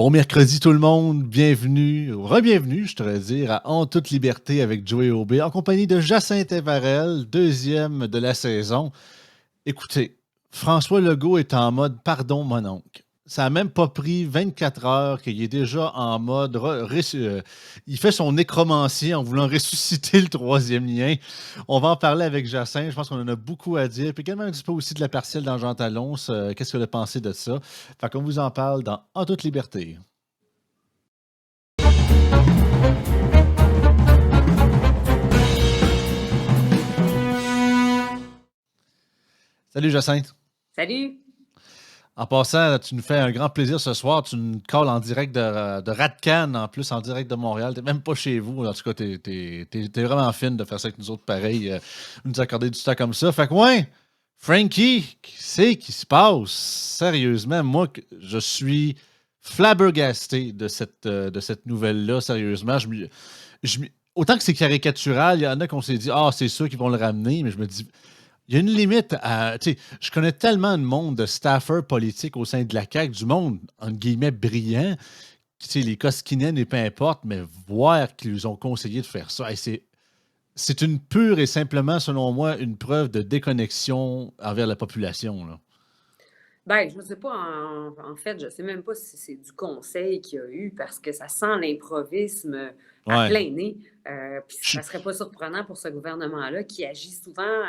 Bon mercredi tout le monde, bienvenue, ou re-bienvenue, je devrais dire, à En toute liberté avec Joey Aubé, en compagnie de Jacinthe Evarel, deuxième de la saison. Écoutez, François Legault est en mode pardon mon oncle. Ça n'a même pas pris 24 heures qu'il est déjà en mode. Il fait son nécromancie en voulant ressusciter le troisième lien. On va en parler avec Jacinthe. Je pense qu'on en a beaucoup à dire. Puis également un petit peu aussi de la partielle dans Jean Talon. Qu'est-ce que a pensé de ça? Fait qu'on vous en parle dans En toute liberté. Salut Jacinthe. Salut! En passant, tu nous fais un grand plaisir ce soir. Tu nous calls en direct de Radcan, en plus, en direct de Montréal. T'es même pas chez vous. En tout cas, t'es vraiment fine de faire ça avec nous autres pareil, nous accorder du temps comme ça. Fait que, ouais, Frankie, qu'est-ce qui se passe? Sérieusement, moi, je suis flabbergasté de cette nouvelle-là, sérieusement. Autant que c'est caricatural, il y en a qu'on s'est dit, ah, c'est sûr qu'ils vont le ramener, mais je me dis, il y a une limite à. Tu sais, je connais tellement de monde de staffers politiques au sein de la CAQ, du monde, entre guillemets, brillant. Tu sais, les Koskinen et peu importe, mais voir qu'ils ont conseillé de faire ça, hey, c'est une pure et simplement, selon moi, une preuve de déconnexion envers la population. Là. Ben, je ne sais pas, en fait, je ne sais même pas si c'est du conseil qu'il y a eu parce que ça sent l'improvisme à Ouais. plein nez. Puis Je, ça ne serait pas surprenant pour ce gouvernement-là qui agit souvent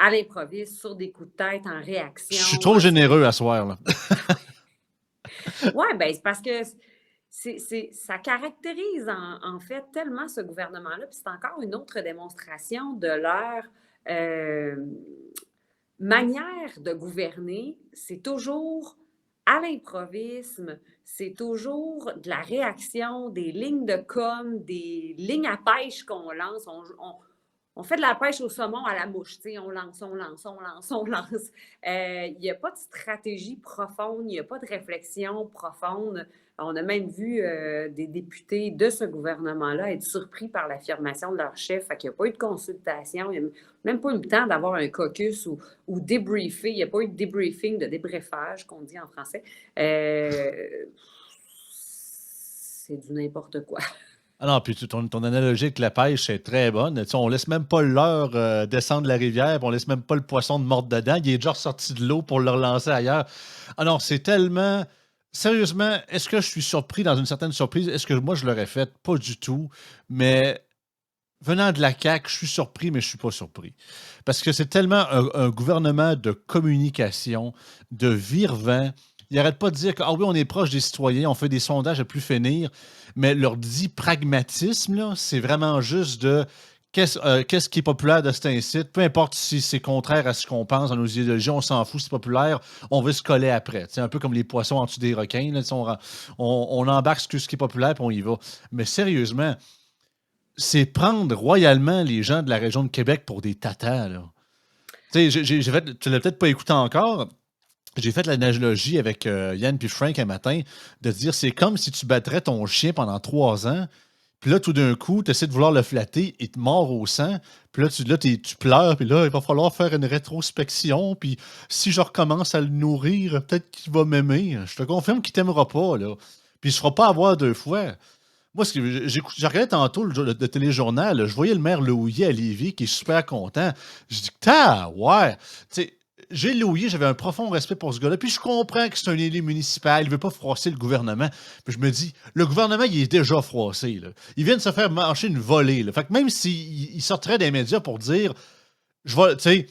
à l'improviste, sur des coups de tête, en je suis réaction. trop généreux à soir. Là. Oui, ben, c'est parce que ça caractérise en fait tellement ce gouvernement-là. Puis c'est encore une autre démonstration de leur euh, manière de gouverner. C'est toujours à l'improvisme, c'est toujours de la réaction, des lignes de com, des lignes à pêche qu'on lance. On fait de la pêche au saumon à la mouche, tu sais, on lance, on lance, on lance, on lance. Il n'y a pas de stratégie profonde, il n'y a pas de réflexion profonde. On a même vu des députés de ce gouvernement-là être surpris par l'affirmation de leur chef. Fait qu'il n'y a pas eu de consultation, il n'y a même pas eu le temps d'avoir un caucus ou débriefer. Il n'y a pas eu de débriefing, de débriefage, qu'on dit en français. C'est du n'importe quoi. Ah non, puis ton analogie avec la pêche, c'est très bonne. Tu sais, on laisse même pas l'heure descendre la rivière, puis on laisse même pas le poisson de mordre dedans. Il est déjà sorti de l'eau pour le relancer ailleurs. Ah non, c'est tellement. Sérieusement, est-ce que je suis surpris dans une certaine surprise? Est-ce que moi je l'aurais fait? Pas du tout. Mais venant de la CAQ, je suis surpris, mais je suis pas surpris. Parce que c'est tellement un gouvernement de communication, de vire-vent. Ils n'arrêtent pas de dire que, ah oui, on est proche des citoyens, on fait des sondages à plus finir, mais leur dit pragmatisme, là, c'est vraiment juste de qu'est-ce qui est populaire de cet incite, peu importe si c'est contraire à ce qu'on pense dans nos idéologies, on s'en fout, c'est populaire, on veut se coller après. C'est un peu comme les poissons en dessous des requins, là, on embarque ce qui est populaire, puis on y va. Mais sérieusement, c'est prendre royalement les gens de la région de Québec pour des tatas, là. Tu sais, tu l'as peut-être pas écouté encore. J'ai fait l'analogie avec Yann puis Frank un matin de dire c'est comme si tu battrais ton chien pendant 3 ans, puis là, tout d'un coup, tu essaies de vouloir le flatter, il te mord au sang, puis là, tu pleures, puis là, il va falloir faire une rétrospection, puis si je recommence à le nourrir, peut-être qu'il va m'aimer. Je te confirme qu'il t'aimera pas, là. Puis il ne se fera pas avoir 2 fois. Moi, j'ai regardé tantôt le téléjournal, là, je voyais le maire Lehouillier à Lévis qui est super content. Je dis, ouais. Tu sais, j'ai Lehouillier, j'avais un profond respect pour ce gars-là. Puis je comprends que c'est un élu municipal, il ne veut pas froisser le gouvernement. Puis je me dis, le gouvernement, il est déjà froissé. Là. Il vient de se faire marcher une volée. Là. Fait que même s'il sortirait des médias pour dire, je vais, tu sais,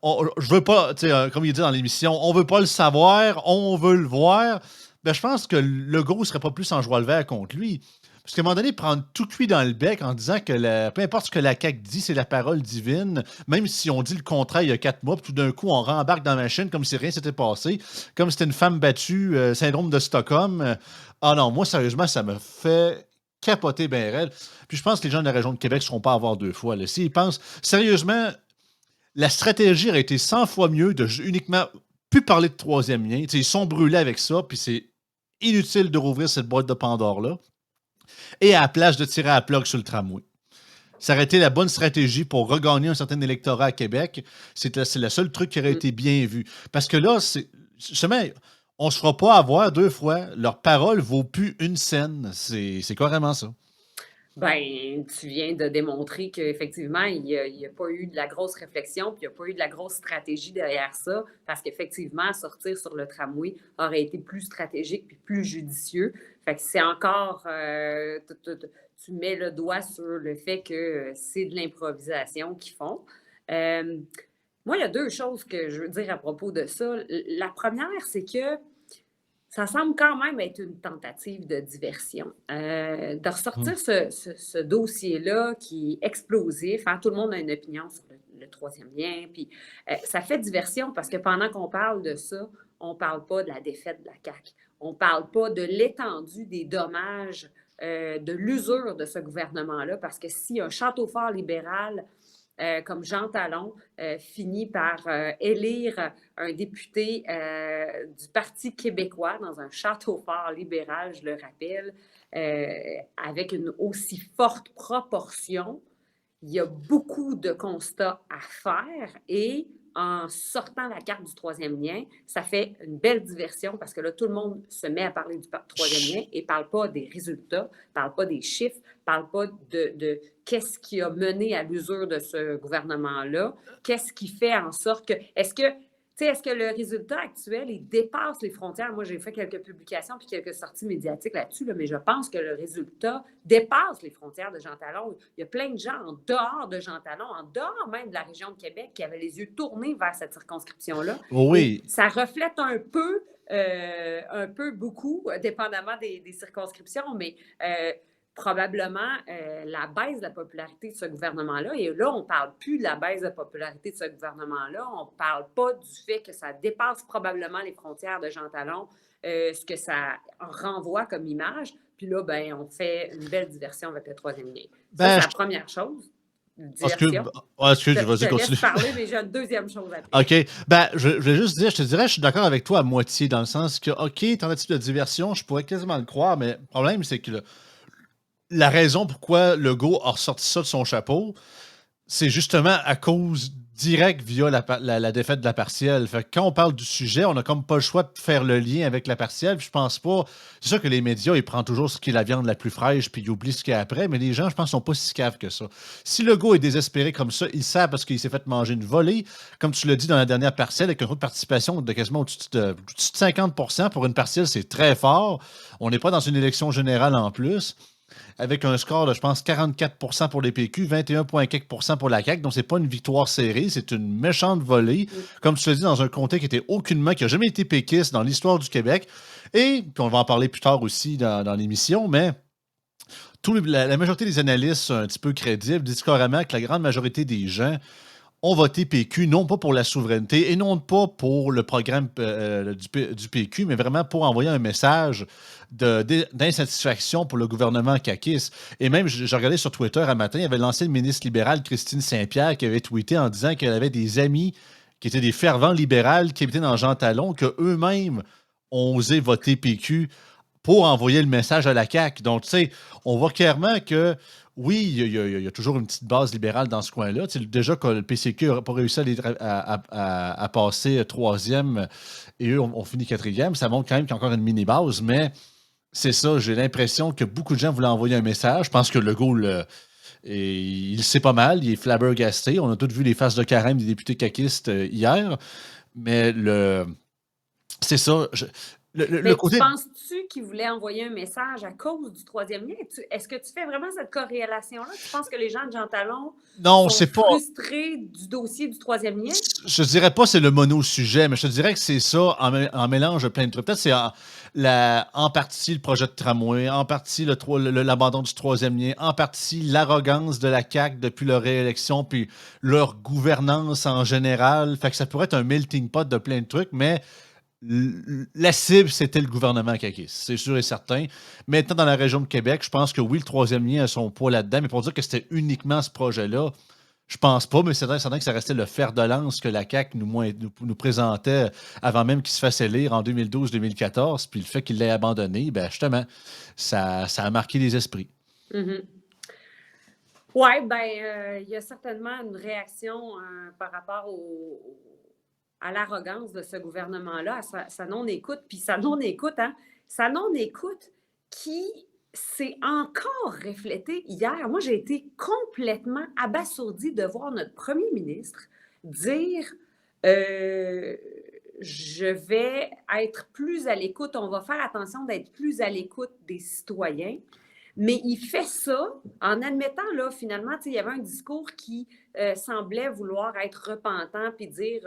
je veux pas, tu sais, comme il dit dans l'émission, on veut pas le savoir, on veut le voir. Ben, je pense que Legault serait pas plus en joie le vert contre lui. Parce qu'à un moment donné, prendre tout cuit dans le bec en disant que peu importe ce que la CAQ dit, c'est la parole divine, même si on dit le contraire il y a 4 mois, puis tout d'un coup, on rembarque dans la machine comme si rien s'était passé, comme si c'était une femme battue, syndrome de Stockholm. Ah non, moi, sérieusement, ça me fait capoter ben raide. Puis je pense que les gens de la région de Québec ne seront pas à voir 2 fois. Là. S'ils pensent, sérieusement, la stratégie aurait été 100 fois mieux de uniquement plus parler de troisième lien. T'sais, ils sont brûlés avec ça, puis c'est inutile de rouvrir cette boîte de Pandore-là. Et à la place de tirer à la plug sur le tramway. Ça aurait été la bonne stratégie pour regagner un certain électorat à Québec. C'est le seul truc qui aurait été bien vu. Parce que là, justement, on se fera pas avoir deux fois. Leur parole vaut plus une scène. C'est carrément ça. Ben, tu viens de démontrer qu'effectivement, il y a pas eu de la grosse réflexion, puis il n'y a pas eu de la grosse stratégie derrière ça, parce qu'effectivement, sortir sur le tramway aurait été plus stratégique puis plus judicieux. Fait que c'est encore, tu mets le doigt sur le fait que c'est de l'improvisation qu'ils font. Euh, Moi, il y a deux choses que je veux dire à propos de ça. La première, c'est que ça semble quand même être une tentative de diversion. De Hum. ressortir ce dossier-là qui est explosif, hein, tout le monde a une opinion sur le troisième lien, puis ça fait diversion parce que pendant qu'on parle de ça, on ne parle pas de la défaite de la CAQ. On ne parle pas de l'étendue des dommages, de l'usure de ce gouvernement-là, parce que si un château fort libéral comme Jean Talon finit par élire un député du Parti québécois dans un château fort libéral, je le rappelle, avec une aussi forte proportion. Il y a beaucoup de constats à faire et en sortant la carte du troisième lien, ça fait une belle diversion parce que là, tout le monde se met à parler du troisième lien et ne parle pas des résultats, ne parle pas des chiffres, ne parle pas de qu'est-ce qui a mené à l'usure de ce gouvernement-là, qu'est-ce qui fait en sorte que... Est-ce que le résultat actuel, il dépasse les frontières? Moi, j'ai fait quelques publications puis quelques sorties médiatiques là-dessus, là, mais je pense que le résultat dépasse les frontières de Jean Talon. Il y a plein de gens en dehors de Jean Talon, en dehors même de la région de Québec, qui avaient les yeux tournés vers cette circonscription-là. Et Oui. ça reflète un peu beaucoup, dépendamment des circonscriptions, mais probablement la baisse de la popularité de ce gouvernement-là. Et là, on ne parle plus de la baisse de popularité de ce gouvernement-là. On ne parle pas du fait que ça dépasse probablement les frontières de Jean Talon, ce que ça renvoie comme image. Puis là, ben, on fait une belle diversion avec le troisième lien. Ça, c'est Ben, la première chose, parce que, diversion. excuse, Je te vas-y, laisse continue. parler, mais j'ai une deuxième chose après. OK. Ben, je vais juste dire, je te dirais, je suis d'accord avec toi à moitié, dans le sens que, OK, tentative de diversion, je pourrais quasiment le croire, mais le problème, c'est que la raison pourquoi Legault a ressorti ça de son chapeau, c'est justement à cause direct via la défaite de la partielle. Fait que quand on parle du sujet, on n'a comme pas le choix de faire le lien avec la partielle. Puis je pense pas. C'est sûr que les médias, ils prennent toujours ce qui est la viande la plus fraîche, puis ils oublient ce qu'il y a après, mais les gens, je pense, sont pas si caves que ça. Si le gars est désespéré comme ça, il sait parce qu'il s'est fait manger une volée, comme tu l'as dit dans la dernière partielle, avec un taux de participation de quasiment au-dessus de 50%. Pour une partielle, c'est très fort. On n'est pas dans une élection générale en plus avec un score de, je pense, 44% pour les PQ, 21,4% pour la CAQ. Donc, c'est pas une victoire serrée, c'est une méchante volée. Comme tu l'as dit, dans un comté qui était aucunement, qui n'a jamais été péquiste dans l'histoire du Québec. Et, puis on va en parler plus tard aussi dans l'émission, mais la majorité des analystes un petit peu crédibles disent carrément que la grande majorité des gens ont voté PQ, non pas pour la souveraineté et non pas pour le programme du PQ, mais vraiment pour envoyer un message d'insatisfaction pour le gouvernement caquiste. Et même, je regardais sur Twitter un matin, il y avait l'ancienne ministre libérale Christine Saint-Pierre qui avait tweeté en disant qu'elle avait des amis qui étaient des fervents libérales qui habitaient dans Jean Talon, qu'eux-mêmes ont osé voter PQ pour envoyer le message à la CAQ. Donc, tu sais, on voit clairement que oui, il y a toujours une petite base libérale dans ce coin-là. Tu sais, déjà que le PCQ n'a pas réussi à passer troisième et eux ont fini quatrième, ça montre quand même qu'il y a encore une mini-base, mais c'est ça, j'ai l'impression que beaucoup de gens voulaient envoyer un message. Je pense que Legault, il sait pas mal, il est flabbergasté. On a tous vu les faces de carême des députés caquistes hier, mais c'est ça. Le Mais tu côté penses-tu qu'il voulait envoyer un message à cause du troisième lien? Est-ce que tu fais vraiment cette corrélation-là? Tu penses que les gens de Jean Talon non, sont c'est pas. frustrés du dossier du troisième lien? Je dirais pas c'est le mono-sujet, mais je te dirais que c'est ça en mélange de plein de trucs. Peut-être c'est en partie le projet de tramway, en partie l'abandon du troisième lien, en partie l'arrogance de la CAQ depuis leur réélection, puis leur gouvernance en général. Fait que ça pourrait être un melting pot de plein de trucs, mais la cible, c'était le gouvernement caquiste, c'est sûr et certain. Maintenant, dans la région de Québec, je pense que oui, le troisième lien a son poids là-dedans, mais pour dire que c'était uniquement ce projet-là, je pense pas, mais c'est certain que ça restait le fer de lance que la CAQ nous présentait avant même qu'il se fasse élire en 2012-2014, puis le fait qu'il l'ait abandonné, ben justement, ça a marqué les esprits. Mm-hmm. Oui, ben, il y a certainement une réaction par rapport à l'arrogance de ce gouvernement-là, à sa non-écoute, puis sa non-écoute, hein, sa non-écoute qui s'est encore reflétée hier. Moi, j'ai été complètement abasourdie de voir notre premier ministre dire je vais être plus à l'écoute, on va faire attention d'être plus à l'écoute des citoyens. Mais il fait ça en admettant, là, finalement, il y avait un discours qui semblait vouloir être repentant puis dire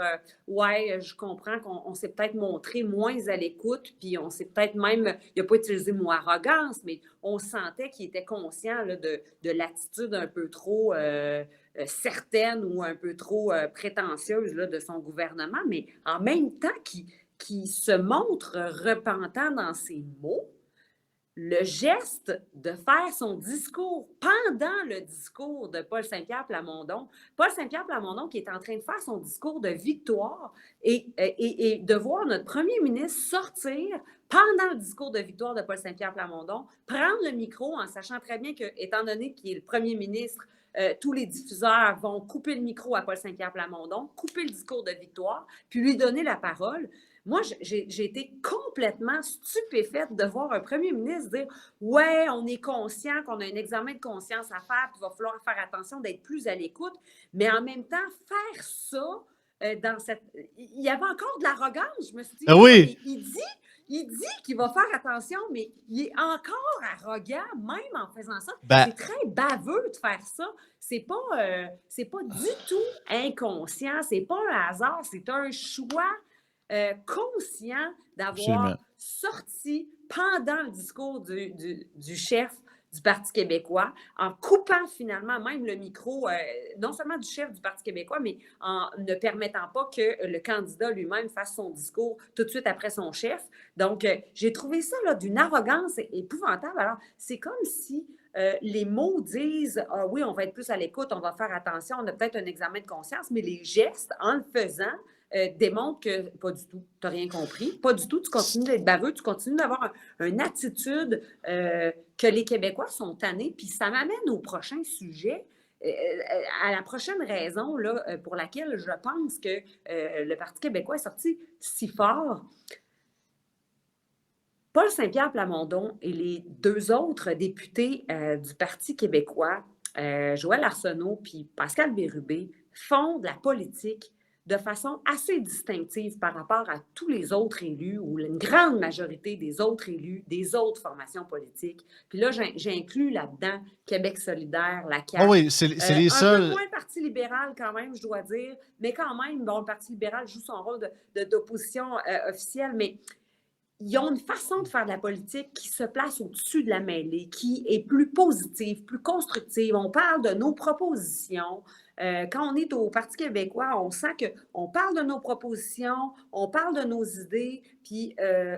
ouais, je comprends qu'on s'est peut-être montré moins à l'écoute, puis on s'est peut-être même, il n'a pas utilisé le mot arrogance, mais on sentait qu'il était conscient là, de l'attitude un peu trop certaine ou un peu trop prétentieuse là, de son gouvernement, mais en même temps qui se montre repentant dans ses mots. Le geste de faire son discours pendant le discours de Paul Saint-Pierre Plamondon, Paul Saint-Pierre Plamondon qui est en train de faire son discours de victoire et de voir notre premier ministre sortir pendant le discours de victoire de Paul Saint-Pierre Plamondon, prendre le micro en sachant très bien que, étant donné qu'il est le premier ministre, tous les diffuseurs vont couper le micro à Paul Saint-Pierre Plamondon, couper le discours de victoire, puis lui donner la parole. Moi, j'ai été complètement stupéfaite de voir un premier ministre dire « Ouais, on est conscient qu'on a un examen de conscience à faire, puis il va falloir faire attention d'être plus à l'écoute. » Mais en même temps, faire ça dans cette... Il y avait encore de l'arrogance. Je me suis dit, Ah oui! il dit qu'il va faire attention, mais il est encore arrogant, même en faisant ça. Ben, C'est très baveux de faire ça. C'est pas du tout inconscient. C'est pas un hasard. C'est un choix conscient d'avoir absolument. sorti pendant le discours du chef du Parti québécois, en coupant finalement même le micro, non seulement du chef du Parti québécois, mais en ne permettant pas que le candidat lui-même fasse son discours tout de suite après son chef. Donc, j'ai trouvé ça là, d'une arrogance épouvantable. Alors, c'est comme si les mots disent « Ah oui, on va être plus à l'écoute, on va faire attention, on a peut-être un examen de conscience », mais les gestes, en le faisant, démontrent que pas du tout, tu n'as rien compris. Pas du tout, tu continues d'être baveux, tu continues d'avoir une attitude que les Québécois sont tannés. Puis ça m'amène au prochain sujet, à la prochaine raison là, pour laquelle je pense que le Parti québécois est sorti si fort. Paul Saint-Pierre Plamondon et les deux autres députés du Parti québécois, Joël Arsenault puis Pascal Bérubé, font de la politique de façon assez distinctive par rapport à tous les autres élus ou une grande majorité des autres élus des autres formations politiques. Puis là, j'inclus là-dedans Québec solidaire, la oh CAQ. oui, c'est les Un peu seuls. moins le Parti libéral quand même, je dois dire, mais quand même, bon, le Parti libéral joue son rôle d'opposition officielle, mais ils ont une façon de faire de la politique qui se place au-dessus de la mêlée, qui est plus positive, plus constructive. On parle de nos propositions. Quand on est au Parti québécois, on sent qu'on parle de nos propositions, on parle de nos idées, puis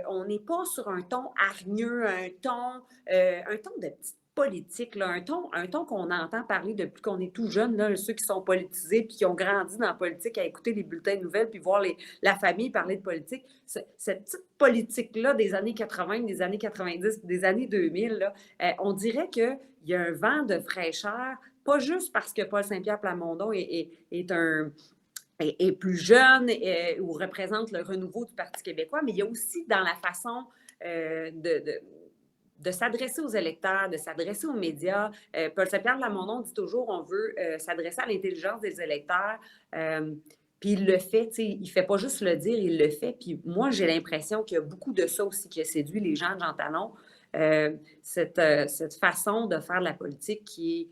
on n'est pas sur un ton hargneux, un ton de petite politique, là, un ton qu'on entend parler depuis qu'on est tout jeune, là, ceux qui sont politisés puis qui ont grandi dans la politique à écouter les bulletins de nouvelles puis voir la famille parler de politique. Cette petite politique-là des années 80, des années 90, des années 2000, là, on dirait qu'il y a un vent de fraîcheur, pas juste parce que Paul Saint-Pierre Plamondon est plus jeune ou représente le renouveau du Parti québécois, mais il y a aussi dans la façon de s'adresser aux électeurs, de s'adresser aux médias. Paul Saint-Pierre Plamondon dit toujours on veut s'adresser à l'intelligence des électeurs. Puis il le fait, il ne fait pas juste le dire, il le fait. Puis moi, j'ai l'impression qu'il y a beaucoup de ça aussi qui a séduit les gens de Jean Talon. Cette façon de faire de la politique qui est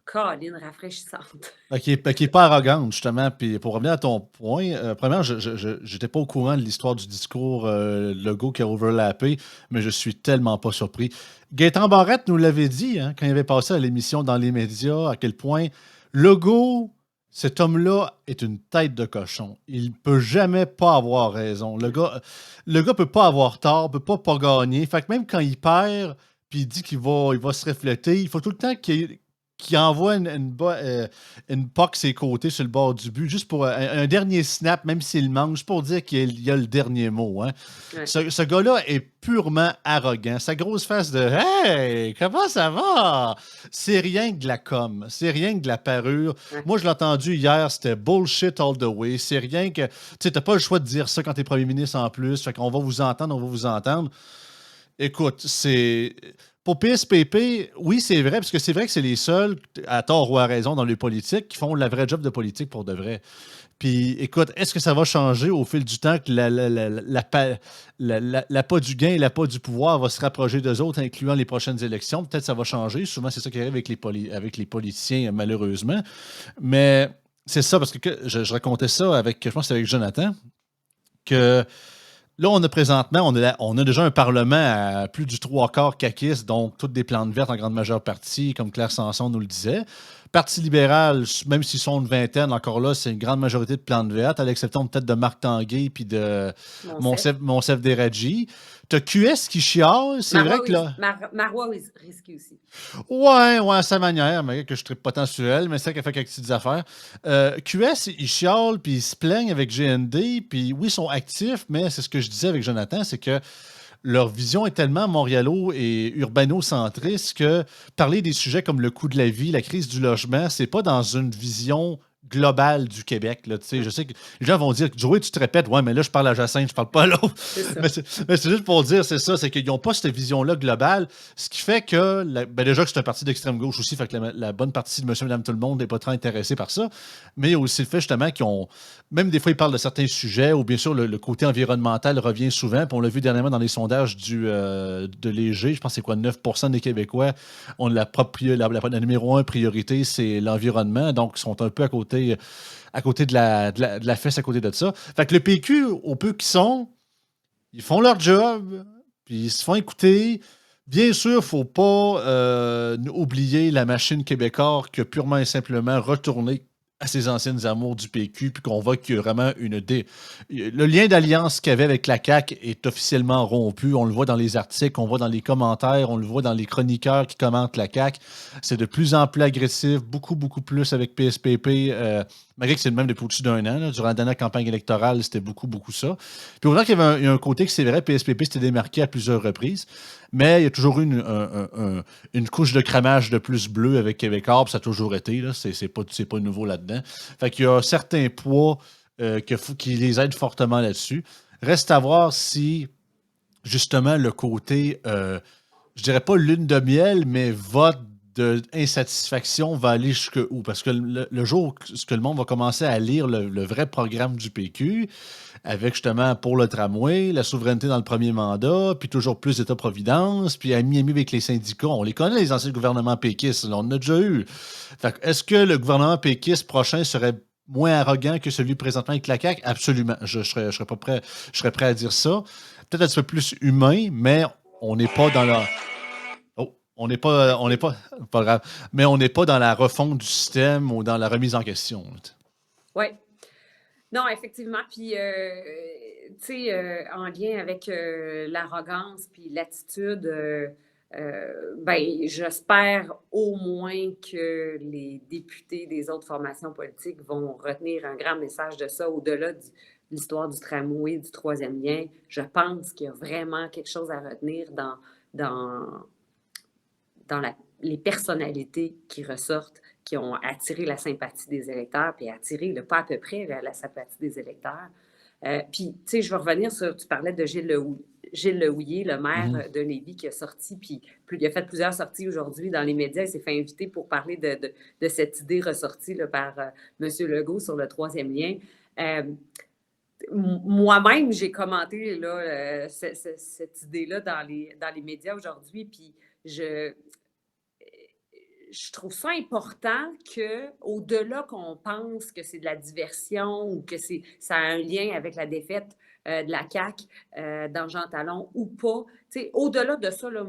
câline, rafraîchissante. Qui est pas arrogante, justement. Puis pour revenir à ton point, premièrement, je n'étais pas au courant de l'histoire du discours Legault qui a overlappé, mais je suis tellement pas surpris. Gaétan Barrette nous l'avait dit hein, quand il avait passé à l'émission dans les médias, à quel point Legault, cet homme-là, est une tête de cochon. Il ne peut jamais pas avoir raison. Le gars peut pas avoir tort, peut pas gagner. Fait que même quand il perd, puis il dit qu'il va se refléter, il faut tout le temps qu'il qui envoie une puck ses côtés sur le bord du but, juste pour un dernier snap, même s'il manque, juste pour dire qu'il y a le dernier mot. Hein. Ouais. Ce gars-là est purement arrogant. Sa grosse face de Hey, comment ça va? C'est rien que de la com, c'est rien que de la parure. Ouais. Moi, je l'ai entendu hier, c'était bullshit all the way. C'est rien que. Tu sais, t'as pas le choix de dire ça quand t'es premier ministre en plus. Fait qu'on va vous entendre, on va vous entendre. Écoute, c'est. Pour PSPP, oui, c'est vrai, parce que c'est vrai que c'est les seuls, à tort ou à raison, dans les politiques, qui font la vraie job de politique pour de vrai. Puis, écoute, est-ce que ça va changer au fil du temps que l'appât du gain et l'appât du pouvoir va se rapprocher d'eux autres, incluant les prochaines élections? Peut-être que ça va changer. Souvent, c'est ça qui arrive avec avec les politiciens, malheureusement. Mais c'est ça, parce que je racontais ça avec, je pense que c'était avec Jonathan, que là, on a présentement, on a déjà un Parlement à plus du trois quarts caquiste, donc toutes des plantes vertes en grande majeure partie, comme Claire Sanson nous le disait. Parti libéral, même s'ils sont une vingtaine, encore là, c'est une grande majorité de plantes vertes, à l'exception peut-être de Marc Tanguay puis de Monsef Deradji. T'as QS qui chiale, c'est vrai que là. Marois Risky aussi. Ouais, à sa manière, mais que je ne pas tant sur elle, mais c'est ça qu'elle fait quelques petites affaires. QS, ils chialent, puis ils se plaignent avec GND, puis oui, ils sont actifs, mais c'est ce que je disais avec Jonathan, c'est que leur vision est tellement montréalo et urbano-centriste que parler des sujets comme le coût de la vie, la crise du logement, c'est pas dans une vision globale du Québec. Là, je sais que les gens vont dire Joey, tu te répètes, ouais, mais là, je parle à Jacinthe, je parle pas à l'autre. Mais c'est juste pour dire, c'est ça, c'est qu'ils n'ont pas cette vision-là globale, ce qui fait que, déjà que c'est un parti d'extrême gauche aussi, fait que la bonne partie de monsieur, madame, tout le monde n'est pas très intéressé par ça, mais il y a aussi le fait justement qu'ils ont, même des fois, ils parlent de certains sujets, ou bien sûr, le côté environnemental revient souvent, puis on l'a vu dernièrement dans les sondages de Léger, je pense que c'est quoi, 9% des Québécois ont la numéro 1 priorité, c'est l'environnement, donc ils sont un peu à côté de la fesse, à côté de ça. Fait que le PQ, au peu qu'ils sont, ils font leur job, puis ils se font écouter. Bien sûr, il ne faut pas oublier la machine québécoise qui a purement et simplement retourné à ses anciennes amours du PQ, puis qu'on voit qu'il y a vraiment le lien d'alliance qu'il y avait avec la CAQ est officiellement rompu. On le voit dans les articles, on le voit dans les commentaires, on le voit dans les chroniqueurs qui commentent la CAQ. C'est de plus en plus agressif, beaucoup, beaucoup plus avec PSPP. Malgré que c'est le même depuis au-dessus d'un an. Là. Durant la dernière campagne électorale, c'était beaucoup, beaucoup ça. Puis autant qu'il y avait un côté que c'est vrai, PSPP s'était démarqué à plusieurs reprises, mais il y a toujours eu une couche de cramage de plus bleu avec Québécois, puis ça a toujours été. Là. C'est pas nouveau là-dedans. Fait qu'il y a certains poids qui les aident fortement là-dessus. Reste à voir si, justement, le côté, je dirais pas lune de miel, mais vote d'insatisfaction va aller jusqu'où? Parce que le jour où le monde va commencer à lire le vrai programme du PQ, avec justement pour le tramway, la souveraineté dans le premier mandat, puis toujours plus d'État-providence, puis ami avec les syndicats. On les connaît, les anciens gouvernements péquistes, là, on en a déjà eu. Fait que, est-ce que le gouvernement péquiste prochain serait moins arrogant que celui présentement avec la CAQ? Absolument. Je serais pas prêt, je serais prêt à dire ça. Peut-être un petit peu plus humain, mais on n'est pas dans la. Oh, pas grave, mais on n'est pas dans la refonte du système ou dans la remise en question. Oui. Non, effectivement. Puis, tu sais, en lien avec l'arrogance puis l'attitude, ben, j'espère au moins que les députés des autres formations politiques vont retenir un grand message de ça au-delà de l'histoire du tramway, du troisième lien. Je pense qu'il y a vraiment quelque chose à retenir dans les personnalités qui ressortent, qui ont attiré la sympathie des électeurs, puis attiré, pas à peu près, la sympathie des électeurs. Puis, tu sais, je vais revenir sur, tu parlais de Gilles Lehouillier, le maire de Lévis, qui a sorti, puis il a fait plusieurs sorties aujourd'hui dans les médias. Il s'est fait inviter pour parler de cette idée ressortie là, par M. Legault sur le troisième lien. Moi-même, j'ai commenté là, cette idée-là dans les médias aujourd'hui, puis je trouve ça important qu'au-delà qu'on pense que c'est de la diversion ou que ça a un lien avec la défaite de la CAQ dans Jean Talon ou pas, au-delà de ça, là,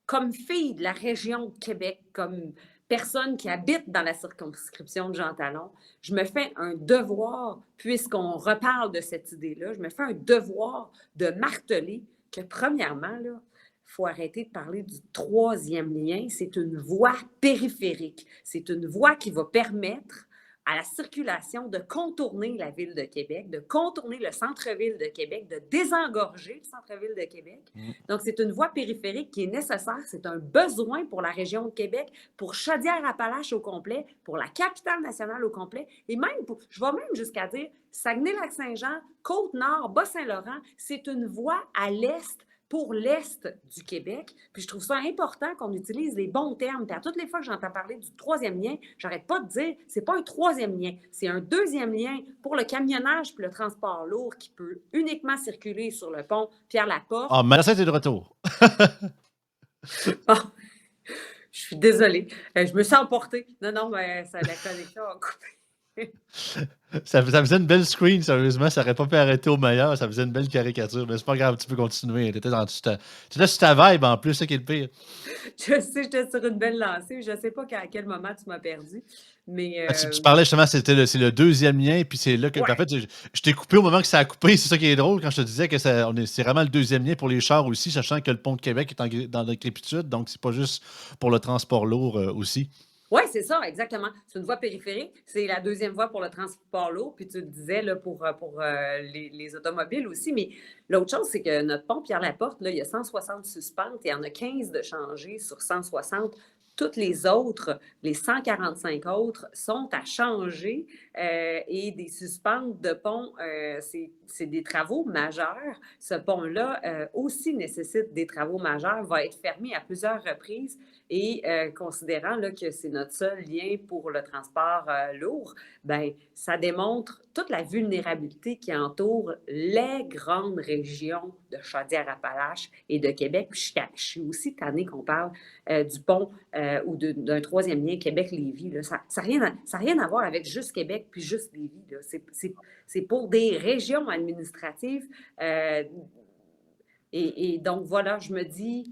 comme fille de la région de Québec, comme personne qui habite dans la circonscription de Jean Talon, je me fais un devoir, puisqu'on reparle de cette idée-là, je me fais un devoir de marteler que, premièrement, là, faut arrêter de parler du troisième lien. C'est une voie périphérique. C'est une voie qui va permettre à la circulation de contourner la ville de Québec, de contourner le centre-ville de Québec, de désengorger le centre-ville de Québec. Donc, c'est une voie périphérique qui est nécessaire. C'est un besoin pour la région de Québec, pour Chaudière-Appalaches au complet, pour la capitale nationale au complet, et même, je vais même jusqu'à dire Saguenay-Lac-Saint-Jean, Côte-Nord, Bas-Saint-Laurent, c'est une voie à l'est pour l'Est du Québec. Puis je trouve ça important qu'on utilise les bons termes. Puis à toutes les fois que j'entends parler du troisième lien, j'arrête pas de dire c'est pas un troisième lien, c'est un deuxième lien pour le camionnage puis le transport lourd qui peut uniquement circuler sur le pont Pierre-Laporte. Ah, Marissa, t'es de retour. Bon, je suis désolée. Je me sens emportée. Non, mais ça, la connexion a coupé. Ça faisait une belle screen, sérieusement. Ça n'aurait pas pu arrêter au meilleur. Ça faisait une belle caricature. Mais c'est pas grave, tu peux continuer. Tu étais sur ta vibe en plus, c'est ça qui est le pire. Je sais, j'étais sur une belle lancée. Je ne sais pas à quel moment tu m'as perdu. Mais, tu parlais justement, c'est le deuxième lien, puis c'est là que. Ouais. En fait, je t'ai coupé au moment que ça a coupé. C'est ça qui est drôle quand je te disais que c'est vraiment le deuxième lien pour les chars aussi, sachant que le pont de Québec est dans décrépitude. Donc, c'est pas juste pour le transport lourd aussi. Oui, c'est ça, exactement. C'est une voie périphérique. C'est la deuxième voie pour le transport lourd. Puis tu le disais là, pour les automobiles aussi. Mais l'autre chose, c'est que notre pont Pierre-Laporte, là, il y a 160 suspentes et il y en a 15 de changés sur 160. Toutes les autres, les 145 autres, sont à changer et des suspentes de pont, c'est des travaux majeurs. Ce pont-là aussi nécessite des travaux majeurs, va être fermé à plusieurs reprises et considérant là, que c'est notre seul lien pour le transport lourd, bien, ça démontre toute la vulnérabilité qui entoure les grandes régions de Chaudière-Appalaches et de Québec. Puis je suis aussi tannée qu'on parle du pont ou d'un troisième lien Québec-Lévis. Là. Ça n'a rien à voir avec juste Québec puis juste Lévis. Là. C'est pour des régions administratives. Et donc, voilà, je me dis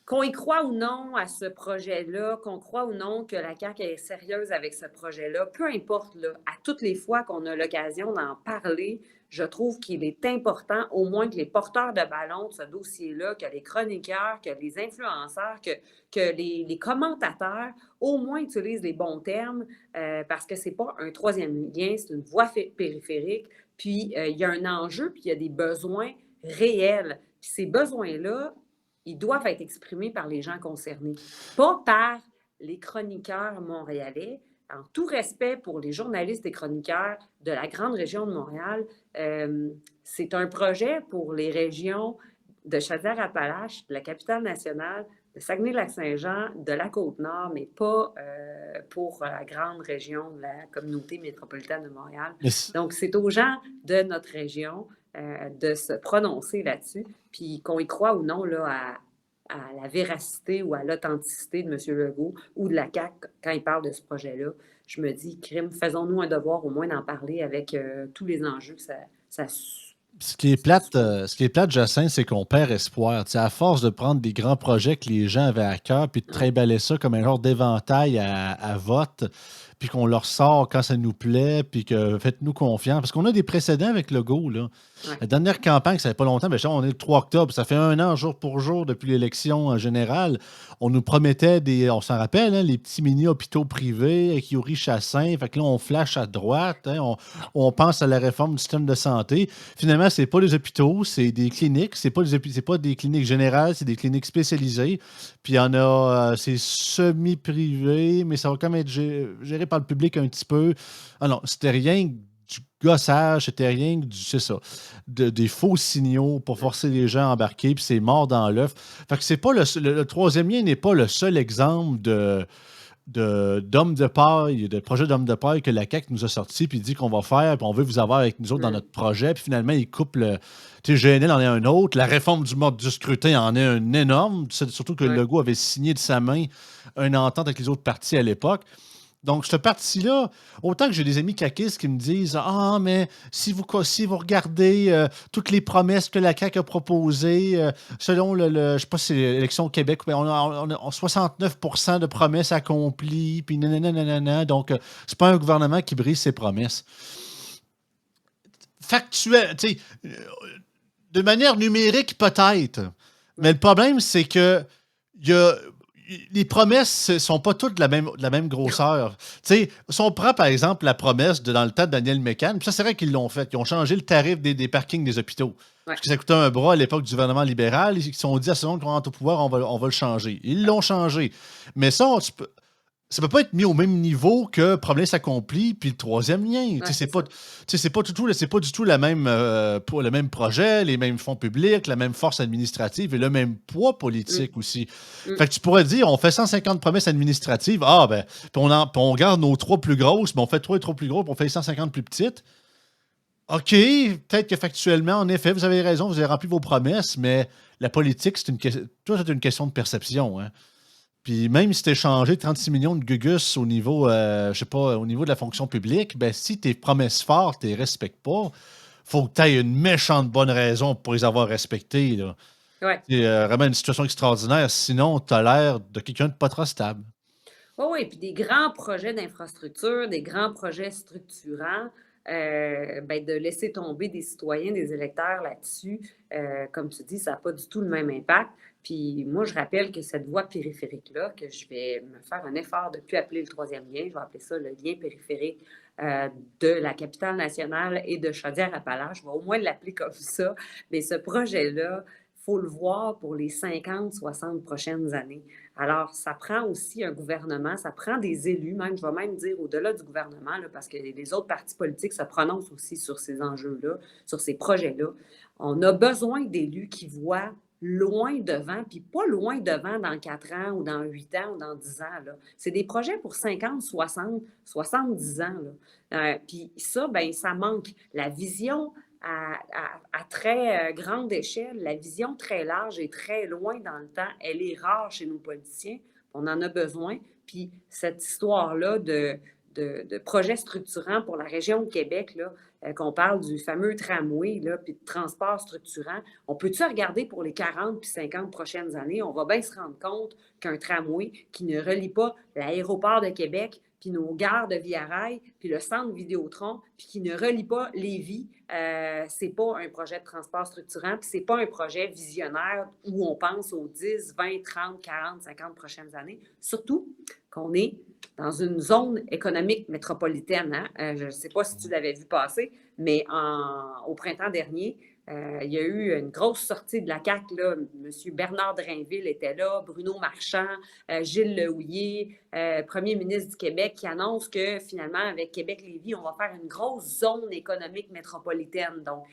qu'on y croit ou non à ce projet-là, qu'on croit ou non que la CAQ est sérieuse avec ce projet-là, peu importe, là, à toutes les fois qu'on a l'occasion d'en parler, je trouve qu'il est important, au moins que les porteurs de ballon de ce dossier-là, que les chroniqueurs, que les influenceurs, que les commentateurs, au moins utilisent les bons termes, parce que c'est pas un troisième lien, c'est une voie périphérique, puis il y a un enjeu, puis il y a des besoins réels. Puis ces besoins-là, ils doivent être exprimés par les gens concernés, pas par les chroniqueurs montréalais. En tout respect pour les journalistes et chroniqueurs de la grande région de Montréal, c'est un projet pour les régions de Chaudière-Appalaches, de la capitale nationale, de Saguenay-Lac-Saint-Jean, de la Côte-Nord, mais pas pour la grande région de la communauté métropolitaine de Montréal. Donc, c'est aux gens de notre région de se prononcer là-dessus, puis qu'on y croit ou non là, à la véracité ou à l'authenticité de M. Legault ou de la CAQ quand il parle de ce projet-là. Je me dis, crime, faisons-nous un devoir au moins d'en parler avec tous les enjeux que ça Ce qui est plate, Jacinthe, c'est qu'on perd espoir. T'sais, à force de prendre des grands projets que les gens avaient à cœur, puis de trimballer ça comme un genre d'éventail à vote, puis qu'on leur sort quand ça nous plaît, puis que faites-nous confiance. Parce qu'on a des précédents avec Legault, là. Ouais. La dernière campagne, ça fait pas longtemps, mais on est le 3 octobre, ça fait 1 an jour pour jour depuis l'élection générale. On nous promettait on s'en rappelle, hein, les petits mini-hôpitaux privés avec Yuri Chassin. Fait que là, on flash à droite, hein, on pense à la réforme du système de santé. Finalement, c'est pas des hôpitaux, c'est des cliniques. C'est pas des cliniques générales, c'est des cliniques spécialisées. Puis il y en a, c'est semi-privé, mais ça va quand même être géré par le public un petit peu. Ah non, c'était rien du gossage, c'était rien c'est ça, des faux signaux pour forcer les gens à embarquer, puis c'est mort dans l'œuf. Fait que c'est pas le troisième lien n'est pas le seul exemple d'hommes de paille, de projet d'hommes de paille que la CAQ nous a sorti, puis dit qu'on va faire, puis on veut vous avoir avec nous autres dans notre projet, puis finalement, il coupe le. Tu sais, GNL en est un autre, la réforme du mode du scrutin en est un énorme, surtout que Legault avait signé de sa main une entente avec les autres partis à l'époque. Donc, ce parti-là, autant que j'ai des amis caquistes qui me disent « Ah, mais si vous regardez toutes les promesses que la CAQ a proposées, selon je ne sais pas si c'est l'élection au Québec, mais on a 69% de promesses accomplies, puis nanana, donc c'est pas un gouvernement qui brise ses promesses. » Factuel, tu sais, de manière numérique peut-être, Mais Ouais. le problème, c'est que il y a, les promesses ne sont pas toutes de la même grosseur. Tu sais, si on prend par exemple la promesse dans le temps de Daniel Mécan, puis ça, c'est vrai qu'ils l'ont fait. Ils ont changé le tarif des parkings des hôpitaux. Ouais. Parce que ça coûtait un bras à l'époque du gouvernement libéral. Ils se sont dit à ce moment qu'on rentre au pouvoir, on va le changer. Ils l'ont changé. Mais ça, ça peut pas être mis au même niveau que promesse accomplie puis le troisième lien. Ouais, c'est Tu ça. sais, c'est pas du tout la même, pour le même projet, les mêmes fonds publics, la même force administrative et le même poids Mm, politique aussi. mm. Fait que tu pourrais dire, on fait 150 promesses administratives, ah ben, puis on garde nos trois plus grosses, mais on fait trois trop plus gros, puis on fait 150 plus petites. OK, peut-être que factuellement, en effet, vous avez raison, vous avez rempli vos promesses, mais la politique, c'est une question de perception, hein. Puis même si tu as changé 36 millions de gugus au niveau, je sais pas, au niveau de la fonction publique, ben si tes promesses fortes, tu les respectes pas, faut que tu aies une méchante bonne raison pour les avoir respectées, là. Ouais. C'est vraiment une situation extraordinaire. Sinon, tu as l'air de quelqu'un de pas trop stable. Oui, oui, puis des grands projets d'infrastructure, des grands projets structurants, ben, de laisser tomber des citoyens, des électeurs là-dessus, comme tu dis, ça n'a pas du tout le même impact. Puis moi, je rappelle que cette voie périphérique-là, que je vais me faire un effort de ne plus appeler le troisième lien, je vais appeler ça le lien périphérique de la capitale nationale et de Chaudière-Appalaches, je vais au moins l'appeler comme ça, mais ce projet-là, il faut le voir pour les 50, 60 prochaines années. Alors, ça prend aussi un gouvernement, ça prend des élus, même, je vais même dire au-delà du gouvernement, là, parce que les autres partis politiques se prononcent aussi sur ces enjeux-là, sur ces projets-là. On a besoin d'élus qui voient loin devant, puis pas loin devant dans 4 ans ou dans 8 ans ou dans 10 ans. Là. C'est des projets pour 50, 60, 70 ans. Là. Puis ça, ben ça manque. La vision à très grande échelle, la vision très large et très loin dans le temps, elle est rare chez nos politiciens. On en a besoin. Puis cette histoire-là de projets structurants pour la région de Québec, là, qu'on parle du fameux tramway, là, puis de transport structurant, on peut-tu regarder pour les 40 puis 50 prochaines années? On va bien se rendre compte qu'un tramway qui ne relie pas l'aéroport de Québec puis nos gares de Via Rail, puis le centre Vidéotron, puis qui ne relie pas Lévis, c'est pas un projet de transport structurant, puis c'est pas un projet visionnaire où on pense aux 10, 20, 30, 40, 50 prochaines années. Surtout qu'on est dans une zone économique métropolitaine. Hein? Je ne sais pas si tu l'avais vu passer, mais au printemps dernier, il y a eu une grosse sortie de la CAQ. Là. M. Bernard Drainville était là, Bruno Marchand, Gilles Lehouillier, premier ministre du Québec, qui annonce que finalement, avec Québec-Lévis, on va faire une grosse zone économique métropolitaine. Donc,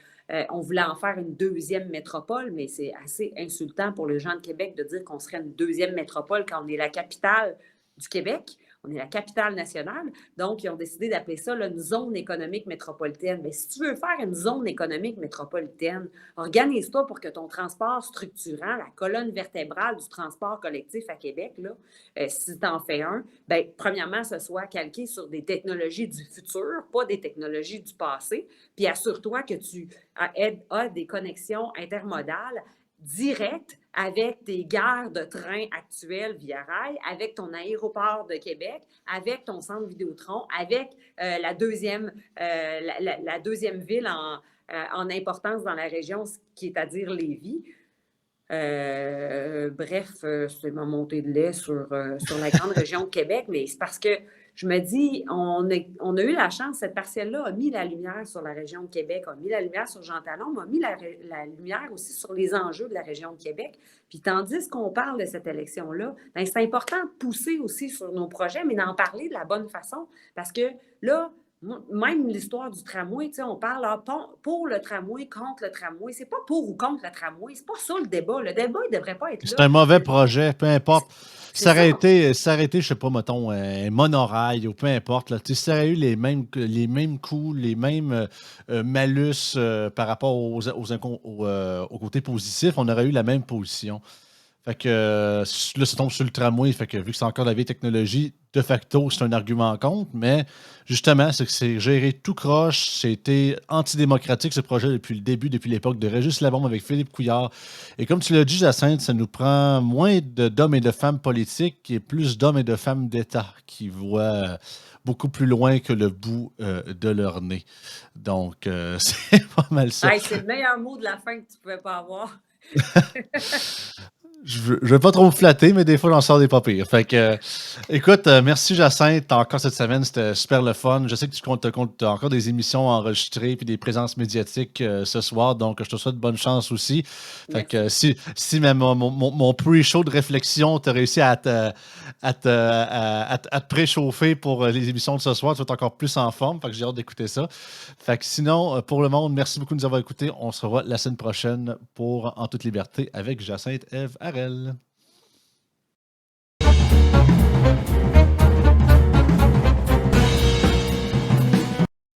on voulait en faire une deuxième métropole, mais c'est assez insultant pour les gens de Québec de dire qu'on serait une deuxième métropole quand on est la capitale du Québec. On est la capitale nationale, donc ils ont décidé d'appeler ça là, une zone économique métropolitaine. Mais si tu veux faire une zone économique métropolitaine, organise-toi pour que ton transport structurant, la colonne vertébrale du transport collectif à Québec, là, si tu en fais un, bien, premièrement, ce soit calqué sur des technologies du futur, pas des technologies du passé. Puis assure-toi que tu as des connexions intermodales directes avec tes gares de train actuelles via rail, avec ton aéroport de Québec, avec ton centre Vidéotron, avec la deuxième ville en importance dans la région, qui est à dire Lévis. Bref, c'est ma montée de lait sur la grande région de Québec, mais c'est parce que je me dis, on a eu la chance, cette partielle-là a mis la lumière sur la région de Québec, a mis la lumière sur Jean Talon, a mis la lumière aussi sur les enjeux de la région de Québec. Puis tandis qu'on parle de cette élection-là, ben, c'est important de pousser aussi sur nos projets, mais d'en parler de la bonne façon. Parce que là, même l'histoire du tramway, on parle pour le tramway, contre le tramway. C'est pas pour ou contre le tramway. C'est pas ça le débat. Le débat, il devrait pas être C'est là. un mauvais projet, peu importe. C'est ça. Ça aurait été, je sais pas, mettons, un monorail ou peu importe. Là, tu sais, ça aurait eu les mêmes coûts, les mêmes malus par rapport au côté positif, on aurait eu la même position. Fait que là, ça tombe sur le tramway. Fait que vu que c'est encore la vieille technologie, de facto, c'est un argument contre. Mais justement, c'est que c'est géré tout croche. C'était antidémocratique, ce projet, depuis le début, depuis l'époque de Régis Labombe avec Philippe Couillard. Et comme tu l'as dit, Jacinthe, ça nous prend moins d'hommes et de femmes politiques et plus d'hommes et de femmes d'État qui voient beaucoup plus loin que le bout de leur nez. Donc, c'est pas mal ça. Hey, c'est le meilleur mot de la fin que tu pouvais pas avoir. Je vais pas trop me flatter, mais des fois, j'en sors des pas pires. Fait que, écoute, merci Jacinthe, encore cette semaine, c'était super le fun. Je sais que tu comptes encore des émissions enregistrées puis des présences médiatiques ce soir, donc je te souhaite bonne chance aussi. Fait que Merci. si même mon pre-show de réflexion, tu as réussi à te préchauffer pour les émissions de ce soir, tu vas être encore plus en forme. Fait que j'ai hâte d'écouter ça. Fait que sinon, pour le monde, merci beaucoup de nous avoir écoutés. On se revoit la semaine prochaine pour En toute liberté avec Jacinthe Eve Harel.